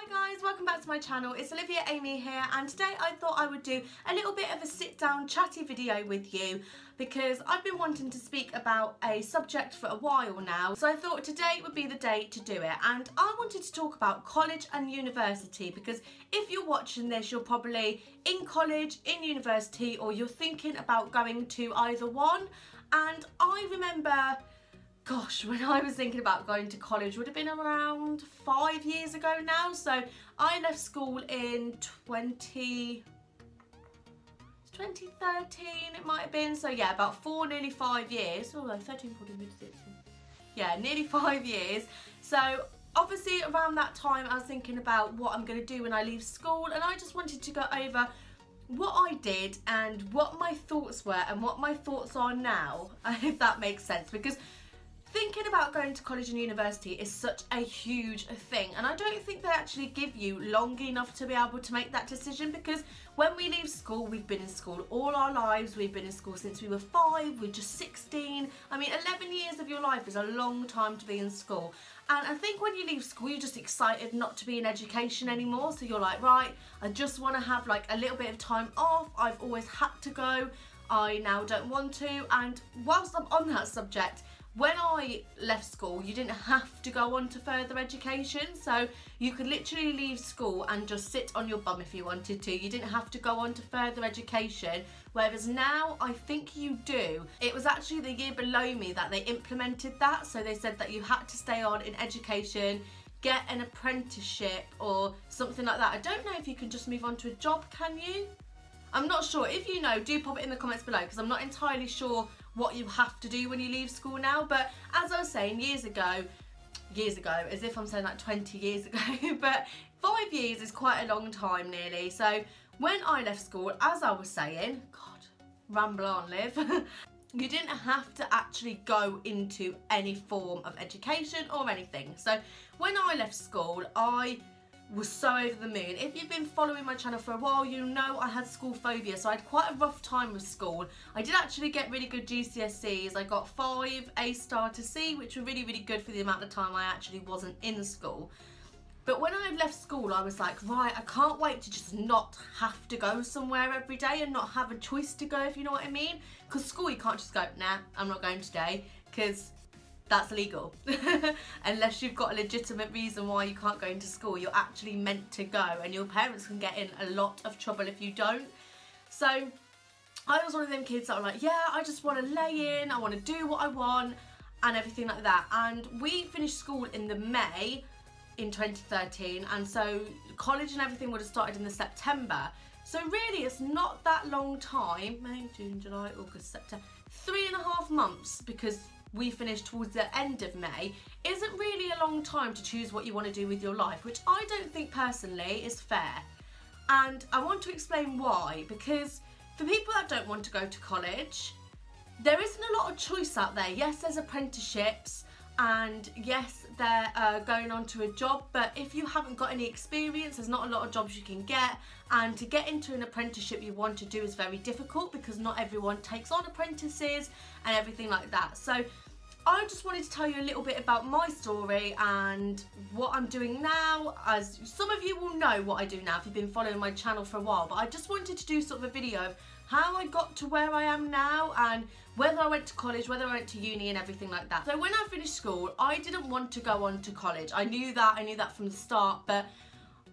Hi guys, welcome back to my channel. It's Olivia Aimee here, and today I thought I would do a little bit of a sit down chatty video with you because I've been wanting to speak about a subject for a while now, so I thought today would be the day to do it. And I wanted to talk about college and university because if you're watching this, you're probably in college, in university, or you're thinking about going to either one. And I remember, gosh, when I was thinking about going to college would have been around 5 years ago now. So I left school in 2013 it might have been. So yeah, about nearly 5 years. Oh, like 13, 14, 15, 16. Yeah, nearly 5 years. So obviously around that time I was thinking about what I'm going to do when I leave school, and I just wanted to go over what I did and what my thoughts were and what my thoughts are now, if that makes sense, because thinking about going to college and university is such a huge thing, and I don't think they actually give you long enough to be able to make that decision, because when we leave school, we've been in school all our lives. We've been in school since we were 5, we're just 16. I mean, 11 years of your life is a long time to be in school, and I think when you leave school you're just excited not to be in education anymore. So you're like, right, I just want to have like a little bit of time off. I've always had to go, I now don't want to. And whilst I'm on that subject, when I left school, you didn't have to go on to further education, so you could literally leave school and just sit on your bum if you wanted to. You didn't have to go on to further education, whereas now I think you do. It was actually the year below me that they implemented that, so they said that you had to stay on in education, get an apprenticeship or something like that. I don't know if you can just move on to a job, can you? I'm not sure. If you know, do pop it in the comments below, because I'm not entirely sure what you have to do when you leave school now. But as I was saying, years ago, as if I'm saying like 20 years ago, but 5 years is quite a long time nearly. So when I left school, as I was saying, God, ramble on, Liv, you didn't have to actually go into any form of education or anything. So when I left school, I was so over the moon. If you've been following my channel for a while, you know I had school phobia, so I had quite a rough time with school. I did actually get really good GCSEs. I got 5 A star to C, which were really, really good for the amount of time I actually wasn't in school. But when I left school, I was like, right, I can't wait to just not have to go somewhere every day and not have a choice to go, if you know what I mean. Because school, you can't just go, nah, I'm not going today, because that's illegal. Unless you've got a legitimate reason why you can't go into school, you're actually meant to go, and your parents can get in a lot of trouble if you don't. So I was one of them kids that were like, yeah, I just want to lay in, I want to do what I want and everything like that. And we finished school in the May in 2013, and so college and everything would have started in the September. So really it's not that long time. May, June, July, August, September, 3.5 months, because we finished towards the end of May, isn't really a long time to choose what you want to do with your life, which I don't think personally is fair. And I want to explain why, because for people that don't want to go to college, there isn't a lot of choice out there. Yes, there's apprenticeships, and yes, they're going on to a job, but if you haven't got any experience, there's not a lot of jobs you can get, and to get into an apprenticeship you want to do is very difficult because not everyone takes on apprentices and everything like that. So I just wanted to tell you a little bit about my story and what I'm doing now. As some of you will know what I do now if you've been following my channel for a while, but I just wanted to do sort of a video of how I got to where I am now and whether I went to college, whether I went to uni and everything like that. So when I finished school, I didn't want to go on to college. I knew that from the start, but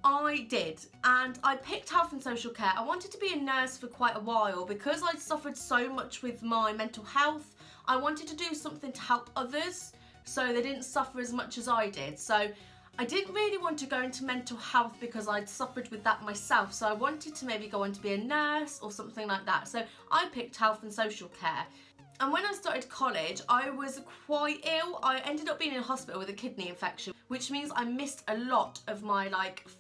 I did, and I picked health and social care. I wanted to be a nurse for quite a while because I'd suffered so much with my mental health. I wanted to do something to help others so they didn't suffer as much as I did. So I didn't really want to go into mental health because I'd suffered with that myself, so I wanted to maybe go on to be a nurse or something like that. So I picked health and social care. And when I started college, I was quite ill. I ended up being in hospital with a kidney infection, which means I missed a lot of my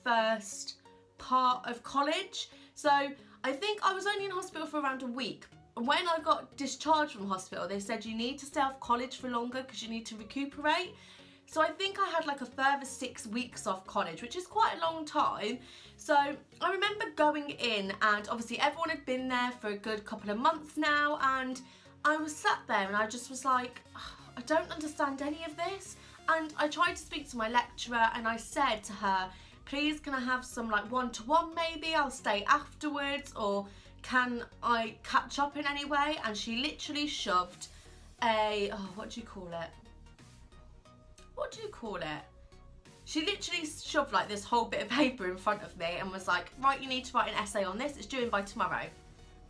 first part of college. So I think I was only in hospital for around a week. When I got discharged from hospital, they said you need to stay off college for longer because you need to recuperate. So I think I had like a further 6 weeks off college, which is quite a long time. So I remember going in, and obviously everyone had been there for a good couple of months now, and I was sat there and I just was like, I don't understand any of this. And I tried to speak to my lecturer and I said to her, please can I have some like one-to-one maybe, I'll stay afterwards, or can I catch up in any way? And she literally shoved a, oh, what do you call it? What do you call it? She literally shoved like this whole bit of paper in front of me and was like, right, you need to write an essay on this, it's due in by tomorrow.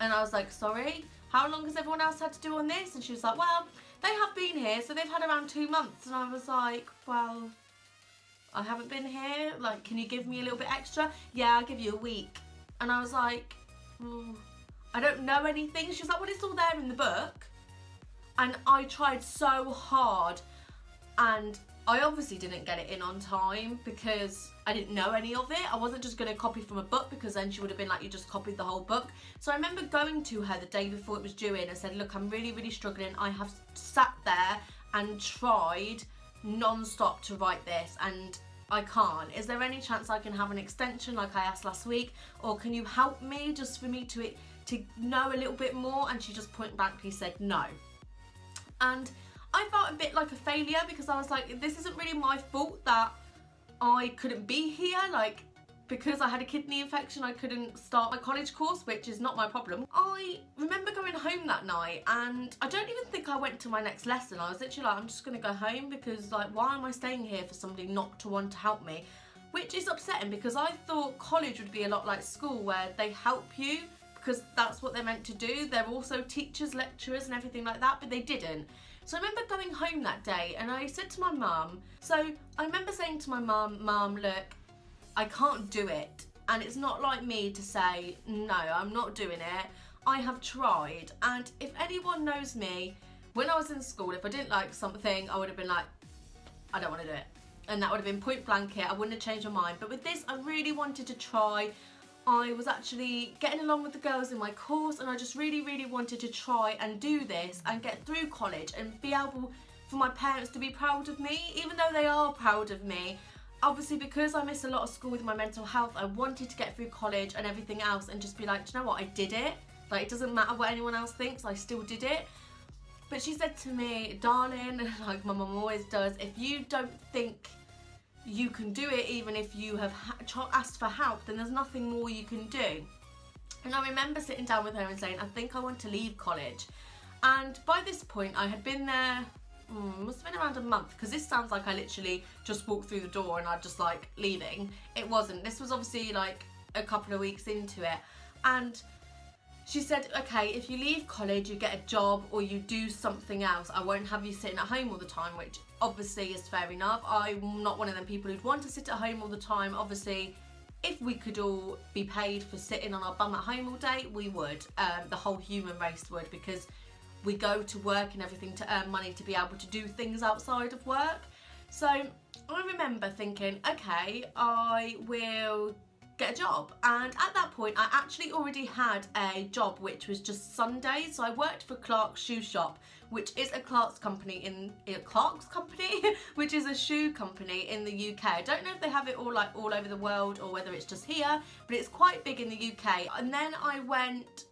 And I was like, sorry, how long has everyone else had to do on this? And she was like, well, they have been here, so they've had around 2 months. And I was like, well, I haven't been here, like, can you give me a little bit extra? Yeah, I'll give you a week. And I was like, I don't know anything. She was like, well, it's all there in the book. And I tried so hard, and I obviously didn't get it in on time because I didn't know any of it. I wasn't just going to copy from a book, because then she would have been like, you just copied the whole book. So I remember going to her the day before it was due in and said, look, I'm really, really struggling. I have sat there and tried non-stop to write this and I can't. Is there any chance I can have an extension like I asked last week? Or can you help me just for me to know a little bit more? And she just point blankly said no. And I felt a bit like a failure, because I was like, this isn't really my fault that I couldn't be here. Like, because I had a kidney infection, I couldn't start my college course, which is not my problem. I remember going home that night, and I don't even think I went to my next lesson. I was literally like, I'm just gonna go home, because like, why am I staying here for somebody not to want to help me? Which is upsetting, because I thought college would be a lot like school, where they help you because that's what they're meant to do. They're also teachers, lecturers and everything like that, but they didn't. So I remember going home that day and I said to my mum, so I remember saying to my mum, Mum, look, I can't do it. And it's not like me to say, no, I'm not doing it. I have tried. And if anyone knows me, when I was in school, if I didn't like something, I would have been like, I don't want to do it. And that would have been point blank it. I wouldn't have changed my mind. But with this, I really wanted to try. I was actually getting along with the girls in my course, and I just really, really wanted to try and do this and get through college and be able for my parents to be proud of me, even though they are proud of me. Obviously, because I missed a lot of school with my mental health, I wanted to get through college and everything else and just be like, do you know what, I did it. Like, it doesn't matter what anyone else thinks, I still did it. But she said to me, darling, like my mum always does, if you don't think you can do it, even if you have asked for help, then there's nothing more you can do. And I remember sitting down with her and saying, I think I want to leave college. And by this point, I had been there, must have been around a month, because this sounds like I literally just walked through the door and I just like leaving. It wasn't. This was obviously like a couple of weeks into it. And she said, okay, if you leave college, you get a job or you do something else. I won't have you sitting at home all the time, which obviously is fair enough. I'm not one of them people who'd want to sit at home all the time. Obviously, if we could all be paid for sitting on our bum at home all day, we would. The whole human race would, because we go to work and everything to earn money to be able to do things outside of work. So I remember thinking, okay, I will get a job. And at that point, I actually already had a job which was just Sundays. So I worked for Clark's shoe shop, which is a Clark's company which is a shoe company in the UK. I don't know if they have it all over the world or whether it's just here, but it's quite big in the UK. And then I went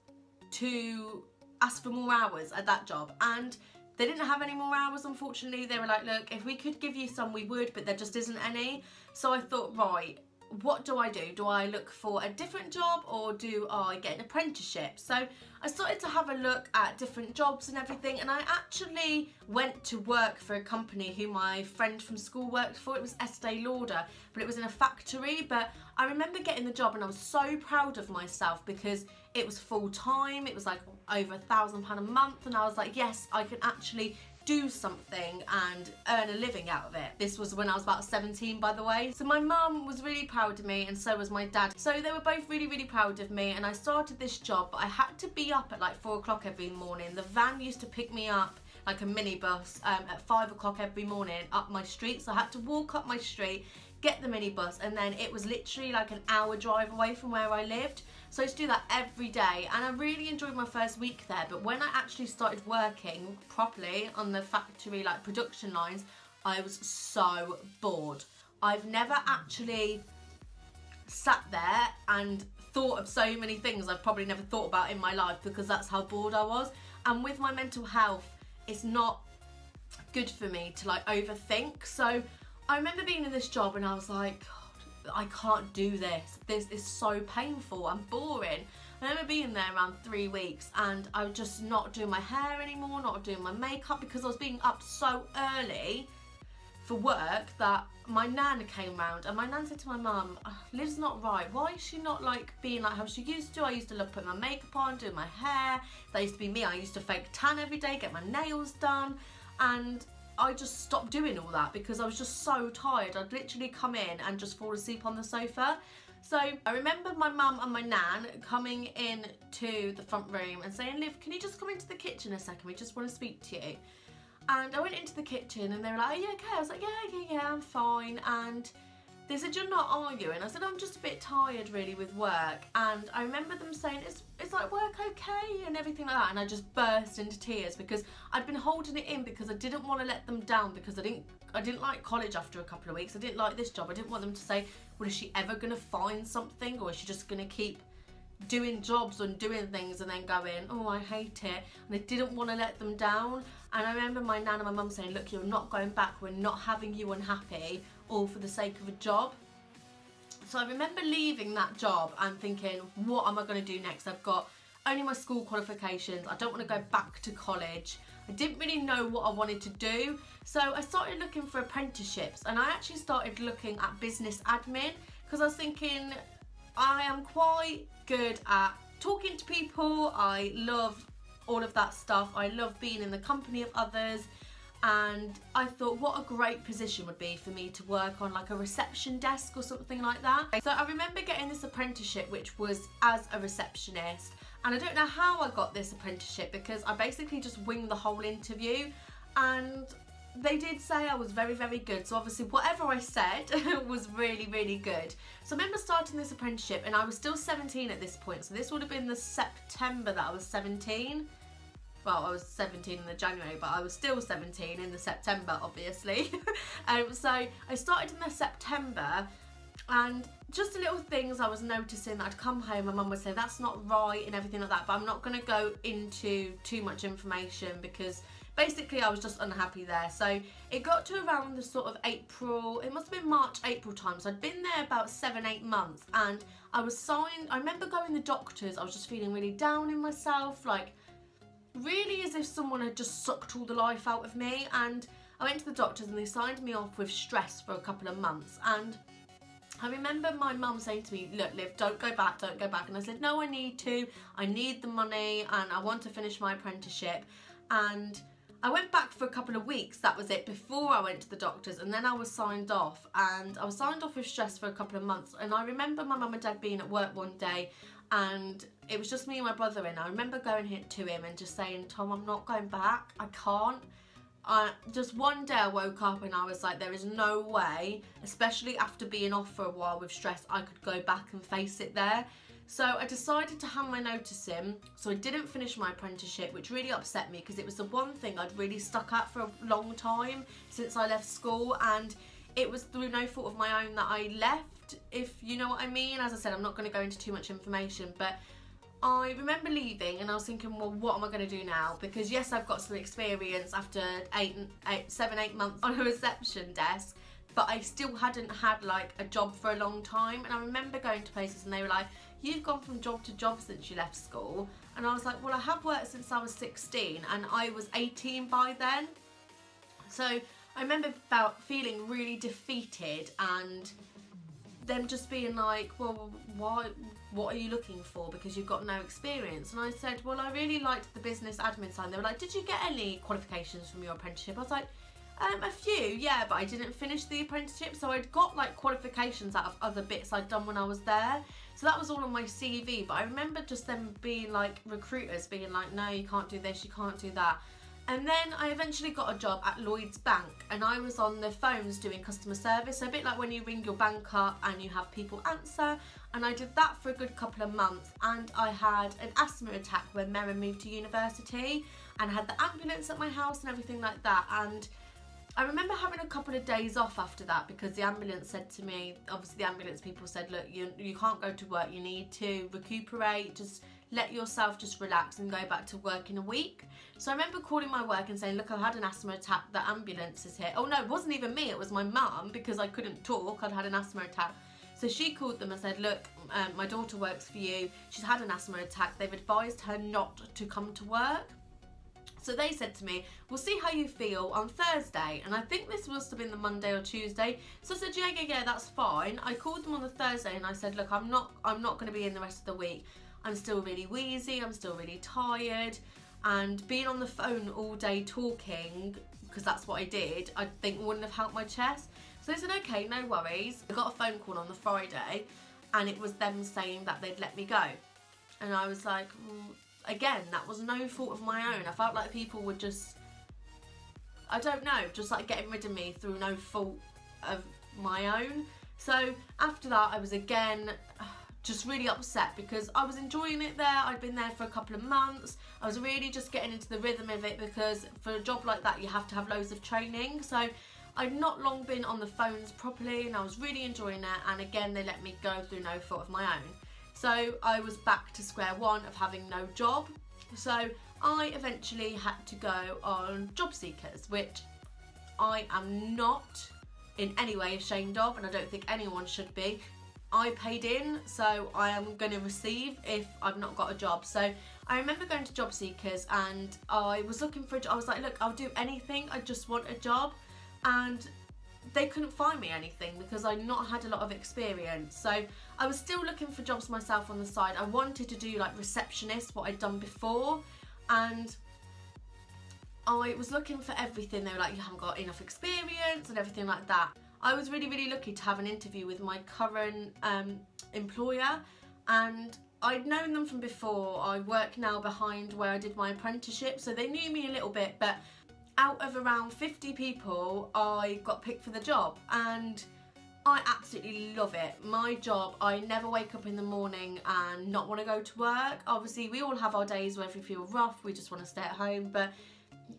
to ask for more hours at that job, and they didn't have any more hours, unfortunately. They were like, look, if we could give you some, we would, but there just isn't any. So I thought, right, what do I do? Do I look for a different job or do I get an apprenticeship? So I started to have a look at different jobs and everything, and I actually went to work for a company who my friend from school worked for. It was Estee Lauder, but it was in a factory. But I remember getting the job and I was so proud of myself because it was full time. It was like over £1,000 a month, and I was like, yes, I can actually do something and earn a living out of it. This was when I was about 17, by the way. So my mum was really proud of me, and so was my dad. So they were both really, really proud of me, and I started this job, but I had to be up at like 4 o'clock every morning. The van used to pick me up, like a minibus, at 5 o'clock every morning up my street. So I had to walk up my street, get the minibus, and then it was literally like an hour drive away from where I lived. So I used to do that every day, and I really enjoyed my first week there. But when I actually started working properly on the factory like production lines, I was so bored. I've never actually sat there and thought of so many things I've probably never thought about in my life, because that's how bored I was. And with my mental health, it's not good for me to like overthink. So I remember being in this job and I was like, God, I can't do this. This is so painful and boring. I remember being there around 3 weeks and I was just not doing my hair anymore, not doing my makeup, because I was being up so early for work that my nan came round, and my nan said to my mum, Liv's not right. Why is she not like being like how she used to? I used to love putting my makeup on, doing my hair. That used to be me. I used to fake tan every day, get my nails done, and I just stopped doing all that because I was just so tired. I'd literally come in and just fall asleep on the sofa. So I remember my mum and my nan coming in to the front room and saying, Liv, can you just come into the kitchen a second? We just want to speak to you. And I went into the kitchen and they were like, are you okay? I was like, yeah, I'm fine. And they said, you're not, are you? And I said, I'm just a bit tired really with work. And I remember them saying, is like work okay? And everything like that. And I just burst into tears because I'd been holding it in because I didn't want to let them down, because I didn't like college after a couple of weeks. I didn't like this job. I didn't want them to say, well, is she ever going to find something, or is she just going to keep doing jobs and doing things and then going, oh, I hate it. And I didn't want to let them down. And I remember my nan and my mum saying, look, you're not going back, we're not having you unhappy, all for the sake of a job. So I remember leaving that job and thinking, what am I going to do next? I've got only my school qualifications, I don't want to go back to college. I didn't really know what I wanted to do, so I started looking for apprenticeships, and I actually started looking at business admin because I was thinking, I am quite good at talking to people, I love all of that stuff, I love being in the company of others, and I thought what a great position would be for me to work on like a reception desk or something like that. So I remember getting this apprenticeship which was as a receptionist, and I don't know how I got this apprenticeship because I basically just winged the whole interview, and they did say I was very, very good. So obviously whatever I said was really, really good. So I remember starting this apprenticeship and I was still 17 at this point. So this would have been the September that I was 17. Well, I was 17 in the January, but I was still 17 in the September, obviously. So I started in the September, and just the little things I was noticing that I'd come home, my mum would say, that's not right and everything like that. But I'm not going to go into too much information because basically I was just unhappy there. So it got to around the sort of April, it must have been March, April time. So I'd been there about 7-8 months, and I was signed, I remember going to the doctors, I was just feeling really down in myself, like really as if someone had just sucked all the life out of me. And I went to the doctors and they signed me off with stress for a couple of months. And I remember my mum saying to me, look Liv, don't go back, don't go back. And I said, no, I need to, I need the money and I want to finish my apprenticeship. And I went back for a couple of weeks, that was it, before I went to the doctors, and then I was signed off, and I was signed off with stress for a couple of months. And I remember my mum and dad being at work one day, and it was just me and my brother in. I remember going to him and just saying, Tom, I'm not going back, I can't. Just one day I woke up and I was like, there is no way, especially after being off for a while with stress, I could go back and face it there. So I decided to hand my notice in, so I didn't finish my apprenticeship, which really upset me because it was the one thing I'd really stuck at for a long time since I left school, and it was through no fault of my own that I left, if you know what I mean. As I said, I'm not going to go into too much information, but I remember leaving and I was thinking, well, what am I going to do now? Because yes, I've got some experience after 7-8 months on a reception desk, but I still hadn't had like a job for a long time. And I remember going to places and they were like, you've gone from job to job since you left school. And I was like, well, I have worked since I was 16 and I was 18 by then. So I remember feeling really defeated and them just being like, well, what are you looking for, because you've got no experience? And I said, well, I really liked the business admin side. They were like, did you get any qualifications from your apprenticeship? I was like, a few, yeah, but I didn't finish the apprenticeship. So I'd got like qualifications out of other bits I'd done when I was there. So that was all on my CV. But I remember just them being like, recruiters being like, no, you can't do this, you can't do that. And then I eventually got a job at Lloyd's Bank, and I was on the phones doing customer service, so a bit like when you ring your bank up and you have people answer. And I did that for a good couple of months, and I had an asthma attack when Mary moved to university, and I had the ambulance at my house and everything like that. And I remember having a couple of days off after that because the ambulance said to me, obviously the ambulance people said, look, you can't go to work, you need to recuperate, just let yourself just relax and go back to work in a week. So I remember calling my work and saying, look, I've had an asthma attack, the ambulance is here. Oh no, it wasn't even me, it was my mum, because I couldn't talk, I'd had an asthma attack. So she called them and said, look, my daughter works for you. She's had an asthma attack. They've advised her not to come to work. So they said to me, we'll see how you feel on Thursday. And I think this must have been the Monday or Tuesday. So I said, yeah, that's fine. I called them on the Thursday and I said, look, I'm not going to be in the rest of the week. I'm still really wheezy. I'm still really tired. And being on the phone all day talking, because that's what I did, I think wouldn't have helped my chest. So they said, okay, no worries. I got a phone call on the Friday and it was them saying that they'd let me go. And I was like, again, that was no fault of my own. I felt like people were just, I don't know, just like getting rid of me through no fault of my own. So after that, I was again just really upset because I was enjoying it there. I'd been there for a couple of months. I was really just getting into the rhythm of it because for a job like that, you have to have loads of training. So I'd not long been on the phones properly and I was really enjoying it. And again, they let me go through no fault of my own. So I was back to square one of having no job. So I eventually had to go on job seekers, which I am not in any way ashamed of, and I don't think anyone should be. I paid in, so I am going to receive if I've not got a job. So I remember going to job seekers and I was looking for a job. I was like, look, I'll do anything, I just want a job. And they couldn't find me anything because I'd not had a lot of experience. So I was still looking for jobs myself on the side. I wanted to do like receptionist, what I'd done before, and I was looking for everything. They were like, you haven't got enough experience and everything like that. I was really, really lucky to have an interview with my current employer, and I'd known them from before. I work now behind where I did my apprenticeship, so they knew me a little bit, but out of around 50 people, I got picked for the job and I absolutely love it. My job, I never wake up in the morning and not want to go to work. Obviously, we all have our days where if we feel rough, we just want to stay at home, but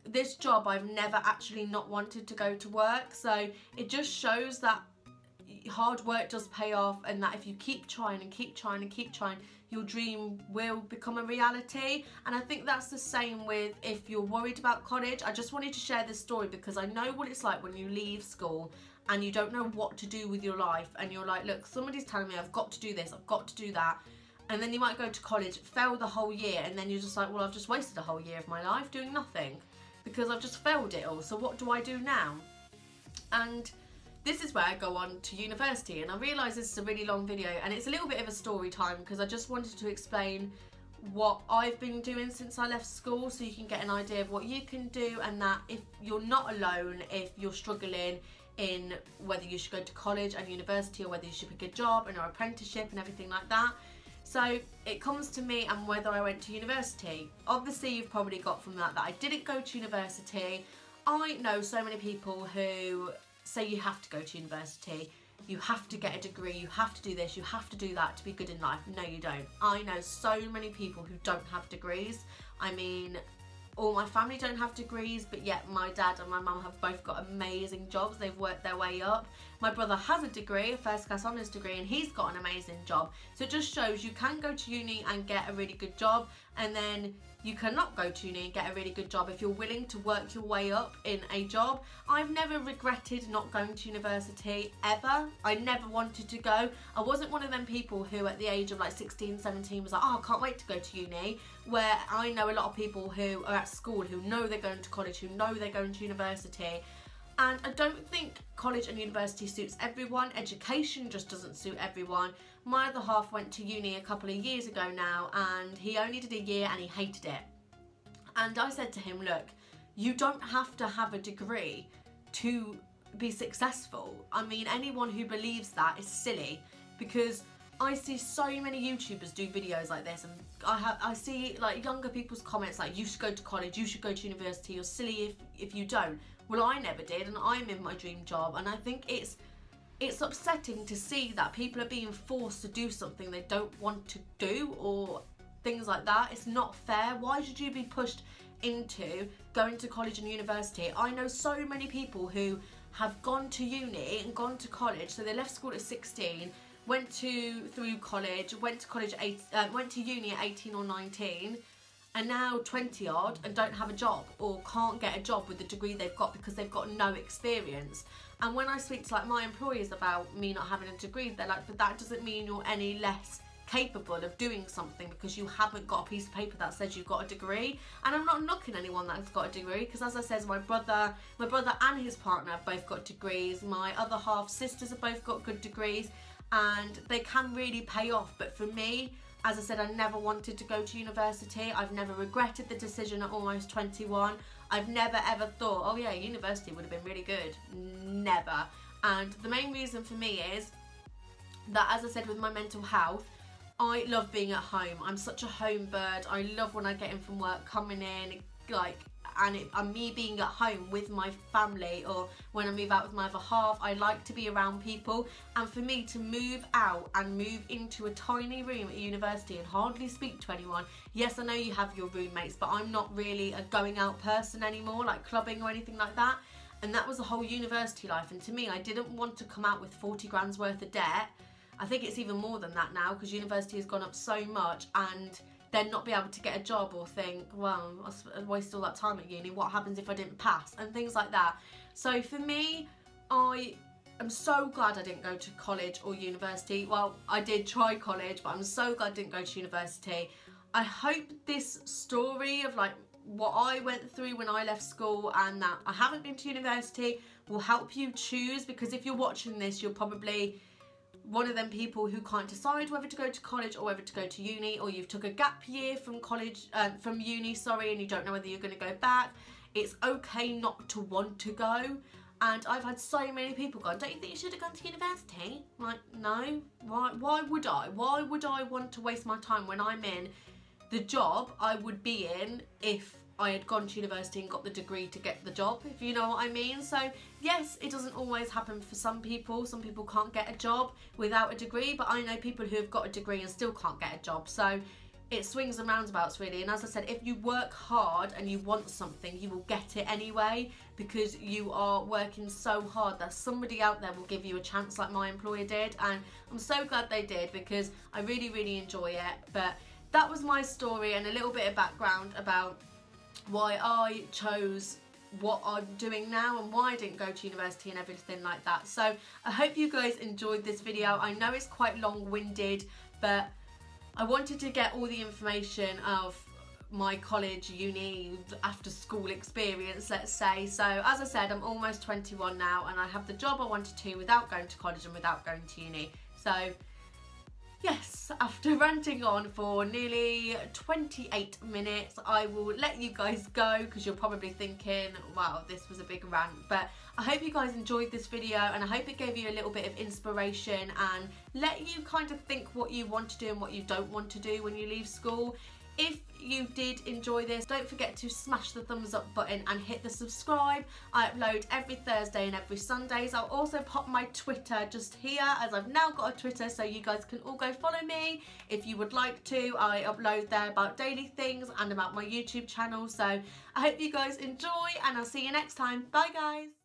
this job, I've never actually not wanted to go to work. So it just shows that hard work does pay off, and that if you keep trying and keep trying and keep trying, your dream will become a reality. And I think that's the same with if you're worried about college. I just wanted to share this story because I know what it's like when you leave school and you don't know what to do with your life, and you're like, look, somebody's telling me I've got to do this, I've got to do that, and then you might go to college, fail the whole year, and then you're just like, well, I've just wasted a whole year of my life doing nothing because I've just failed it all, so what do I do now? And this is where I go on to university, and I realise this is a really long video and it's a little bit of a story time because I just wanted to explain what I've been doing since I left school so you can get an idea of what you can do, and that if you're not alone, if you're struggling in whether you should go to college and university or whether you should pick a job and an apprenticeship and everything like that. So it comes to me and whether I went to university. Obviously you've probably got from that I didn't go to university. I know so many people who say you have to go to university, you have to get a degree, you have to do this, you have to do that to be good in life. No, you don't. I know so many people who don't have degrees. I mean, all my family don't have degrees, but yet my dad and my mum have both got amazing jobs. They've worked their way up. My brother has a degree, a first class honours degree, and he's got an amazing job. So it just shows you can go to uni and get a really good job, and then you cannot go to uni and get a really good job if you're willing to work your way up in a job. I've never regretted not going to university, ever. I never wanted to go. I wasn't one of them people who at the age of like 16, 17 was like, oh, I can't wait to go to uni, where I know a lot of people who are at school who know they're going to college, who know they're going to university. And I don't think college and university suits everyone. Education just doesn't suit everyone. My other half went to uni a couple of years ago now, and he only did a year and he hated it. And I said to him, look, you don't have to have a degree to be successful. I mean, anyone who believes that is silly, because I see so many YouTubers do videos like this, and I see like younger people's comments like, you should go to college, you should go to university, you're silly if you don't. Well, I never did, and I'm in my dream job, and I think it's upsetting to see that people are being forced to do something they don't want to do, or things like that. It's not fair. Why should you be pushed into going to college and university? I know so many people who have gone to uni and gone to college, so they left school at 16, went to uni at 18 or 19, are now 20 odd and don't have a job or can't get a job with the degree they've got because they've got no experience. And when I speak to like my employers about me not having a degree, they're like, but that doesn't mean you're any less capable of doing something because you haven't got a piece of paper that says you've got a degree. And I'm not knocking anyone that's got a degree, because as I said, my brother and his partner have both got degrees. My other half sisters have both got good degrees, and they can really pay off. But for me, as I said, I never wanted to go to university. I've never regretted the decision at almost 21. I've never ever thought, oh yeah, university would have been really good. Never. And the main reason for me is that, as I said, with my mental health, I love being at home. I'm such a home bird. I love when I get in from work, coming in, like, and me being at home with my family, or when I move out with my other half, I like to be around people. And for me to move out and move into a tiny room at university and hardly speak to anyone, yes, I know you have your roommates, but I'm not really a going out person anymore, like clubbing or anything like that. And that was the whole university life. And to me, I didn't want to come out with 40 grand's worth of debt. I think it's even more than that now, because university has gone up so much, and then not be able to get a job or think, well, I wasted all that time at uni, what happens if I didn't pass, and things like that. So for me, I am so glad I didn't go to college or university. Well, I did try college, but I'm so glad I didn't go to university. I hope this story of like what I went through when I left school and that I haven't been to university will help you choose, because if you're watching this, you're probably one of them people who can't decide whether to go to college or whether to go to uni, or you've took a gap year from college, from uni, sorry, and you don't know whether you're going to go back. It's okay not to want to go. And I've had so many people go, don't you think you should have gone to university? I'm like, no, why would I? Why would I want to waste my time when I'm in the job I would be in if I had gone to university and got the degree to get the job, if you know what I mean? So yes, it doesn't always happen for some people. Some people can't get a job without a degree, but I know people who have got a degree and still can't get a job. So it swings and roundabouts really. And as I said, if you work hard and you want something, you will get it anyway, because you are working so hard that somebody out there will give you a chance, like my employer did. And I'm so glad they did, because I really, really enjoy it. But that was my story and a little bit of background about why I chose what I'm doing now and why I didn't go to university and everything like that. So I hope you guys enjoyed this video. I know it's quite long-winded, but I wanted to get all the information of my college, uni, after school experience, let's say. So as I said, I'm almost 21 now, and I have the job I wanted to without going to college and without going to uni. So yes, after ranting on for nearly 28 minutes, I will let you guys go, because you're probably thinking, wow, this was a big rant. But I hope you guys enjoyed this video, and I hope it gave you a little bit of inspiration and let you kind of think what you want to do and what you don't want to do when you leave school. If you did enjoy this, don't forget to smash the thumbs up button and hit the subscribe. I upload every Thursday and every Sundays. I'll also pop my Twitter just here, as I've now got a Twitter, so you guys can all go follow me if you would like to. I upload there about daily things and about my YouTube channel. So I hope you guys enjoy, and I'll see you next time. Bye guys.